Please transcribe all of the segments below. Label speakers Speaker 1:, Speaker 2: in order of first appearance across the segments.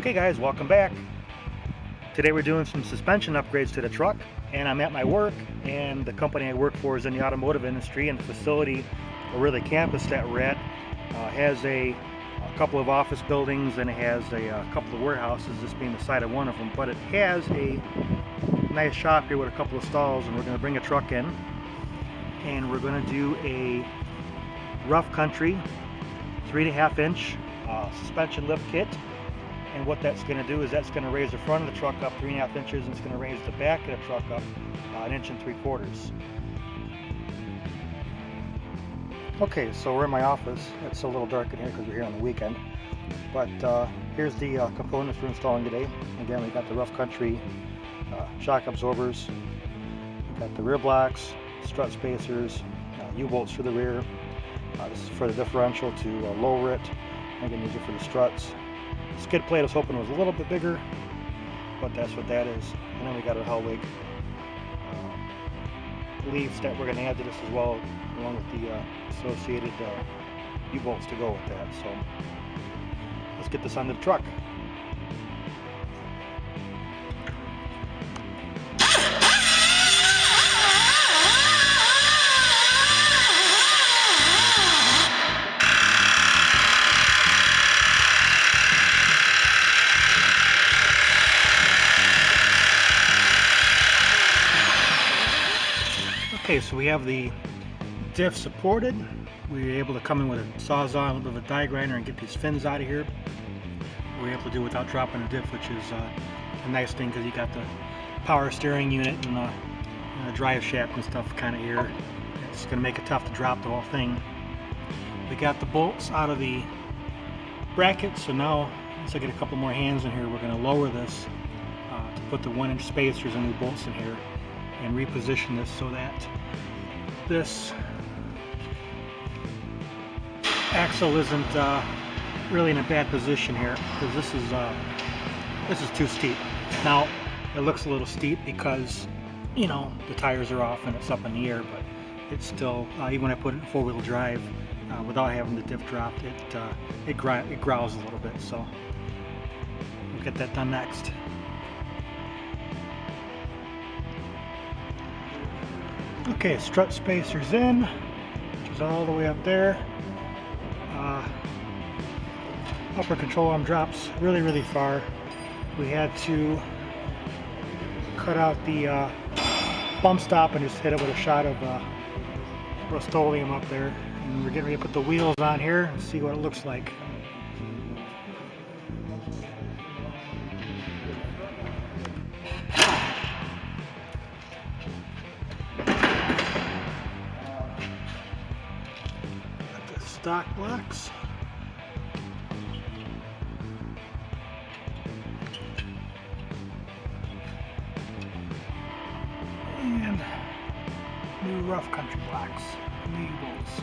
Speaker 1: Okay guys, welcome back. Today we're doing some suspension upgrades to the truck, and I'm at my work, and the company I work for is in the automotive industry, and the facility, or really campus that we're at, has a couple of office buildings, and it has a couple of warehouses, this being the side of one of them, but it has a nice shop here with a couple of stalls, and we're going to bring a truck in, and we're going to do a rough country 3.5 inch suspension lift kit. And what that's going to do is that's going to raise the front of the truck up 3.5 inches, and it's going to raise the back of the truck up 1 3/4 inches. Okay, so we're in my office. It's a little dark in here because we're here on the weekend. But here's the components we're installing today. Again, we got the rough country shock absorbers. We got the rear blocks, strut spacers, U-bolts for the rear. This is for the differential to lower it. I'm going to use it for the struts. Skid plate I was hoping was a little bit bigger, but that's what that is. And then we got our Hellwig leaves that we're going to add to this as well, along with the associated U-bolts to go with that. So let's get this onto the truck. Okay, so we have the diff supported. We were able to come in with a sawzall, a little bit of a die grinder, and get these fins out of here. We were able to do it without dropping the diff, which is a nice thing because you got the power steering unit and the drive shaft and stuff kind of here. It's going to make it tough to drop the whole thing. We got the bolts out of the brackets, so now once I get a couple more hands in here, we're going to lower this to put the 1 inch spacers and new bolts in here, and reposition this so that this axle isn't really in a bad position here, because this is too steep. Now it looks a little steep because, you know, the tires are off and it's up in the air, but it's still, even when I put it in 4-wheel drive without having the diff dropped, it growls a little bit. So we'll get that done next. Okay, strut spacers in, which is all the way up there. Upper control arm drops really far. We had to cut out the bump stop and just hit it with a shot of Rust-Oleum up there. And we're getting ready to put the wheels on here and see what it looks like. Stock blocks. And new rough country blocks, new bolts.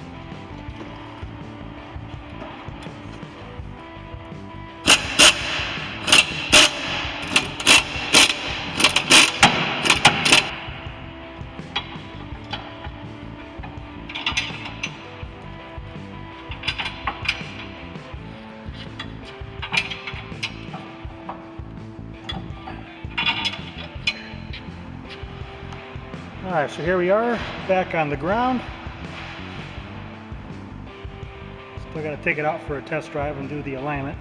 Speaker 1: Alright, so here we are, back on the ground. Still got to take it out for a test drive and do the alignment.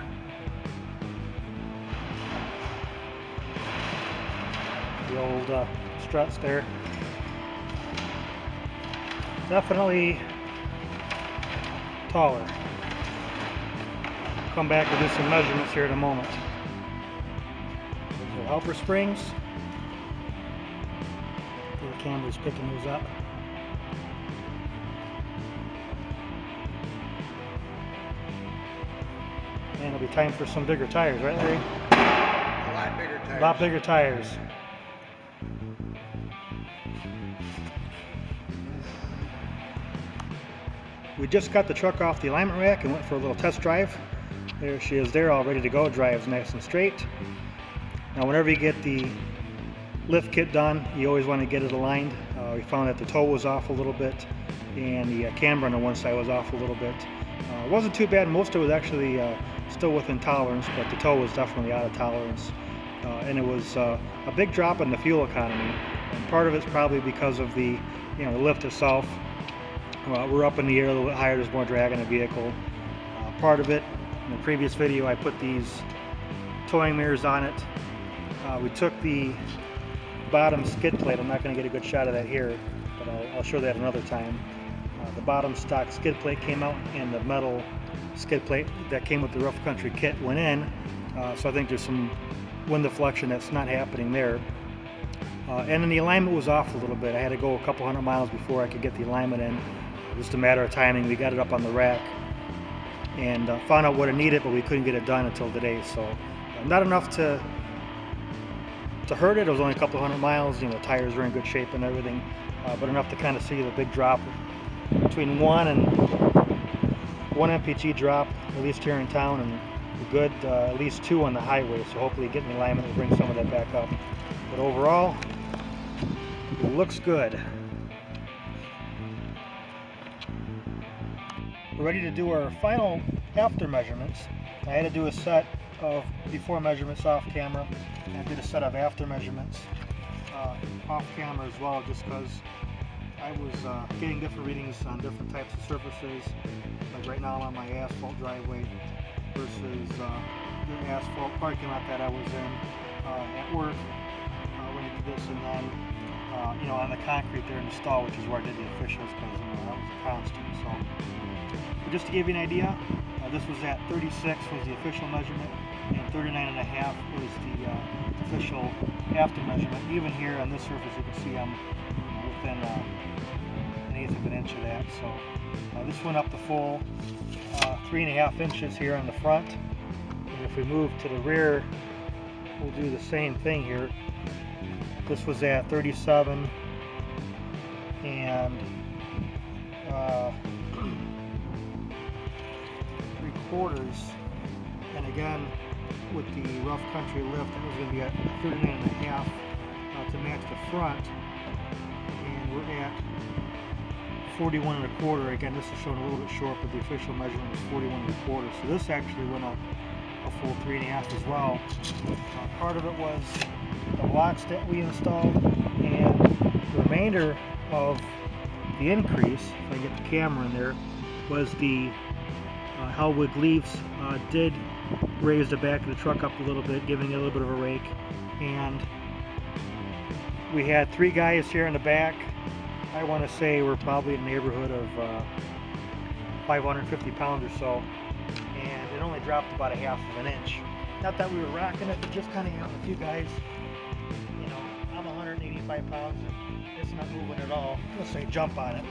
Speaker 1: The old struts there. Definitely taller. Come back and do some measurements here in a moment. So helper springs. The camera's picking those up. And it'll be time for some bigger tires, right, Larry?
Speaker 2: A lot bigger tires.
Speaker 1: A lot bigger tires. We just got the truck off the alignment rack and went for a little test drive. There she is there, all ready to go. Drives nice and straight. Now whenever you get the lift kit done, you always want to get it aligned We found that the toe was off a little bit, and the camber on the one side was off a little bit. It wasn't too bad. Most of it was actually still within tolerance, but the toe was definitely out of tolerance. And it was a big drop in the fuel economy. And part of it's probably because of the lift itself. We're up in the air a little bit higher, there's more drag on the vehicle. Part of it, in the previous video, I put these towing mirrors on it. We took the bottom skid plate. I'm not going to get a good shot of that here, but I'll show that another time. The bottom stock skid plate came out, and the metal skid plate that came with the rough country kit went in. So I think there's some wind deflection that's not happening there. And then the alignment was off a little bit. I had to go a couple hundred miles before I could get the alignment in. Just a matter of timing. We got it up on the rack and found out what it needed, but we couldn't get it done until today. So not enough to hurt it. It was only a couple hundred miles. The tires were in good shape and everything, but enough to kind of see the big drop between 1 mpg drop, at least here in town, and a good at least 2 on the highway. So hopefully getting the alignment will bring some of that back up. But overall, it looks good. We're ready to do our final after measurements. I had to do a set of before measurements off camera, and I did a set of after measurements off camera as well, just because I was getting different readings on different types of surfaces. Like right now I'm on my asphalt driveway versus the asphalt parking lot that I was in at work when I did this, and then on the concrete there in the stall, which is where I did the officials, because that was a constant. So just to give you an idea, this was at 36 was the official measurement, and 39.5 was the official after measurement. Even here on this surface, you can see I'm within an eighth of an inch of that. So this went up the full 3.5 inches here on the front. And if we move to the rear, we'll do the same thing here. This was at 37 and 3/4, and again with the rough country lift, that was going to be at 39.5 to match the front, and we're at 41.25. Again, this is showing a little bit short, but the official measurement was 41.25. So this actually went up a full 3.5 as well. Part of it was the blocks that we installed, and the remainder of the increase, if I get the camera in there, was the Hellwood leaves did raise the back of the truck up a little bit, giving it a little bit of a rake. And we had 3 guys here in the back. I want to say we're probably in the neighborhood of 550 pounds or so, and it only dropped about 1/2 of an inch. Not that we were rocking it, but just kind of having a few guys. I'm 185 pounds and it's not moving at all. Let's say jump on it.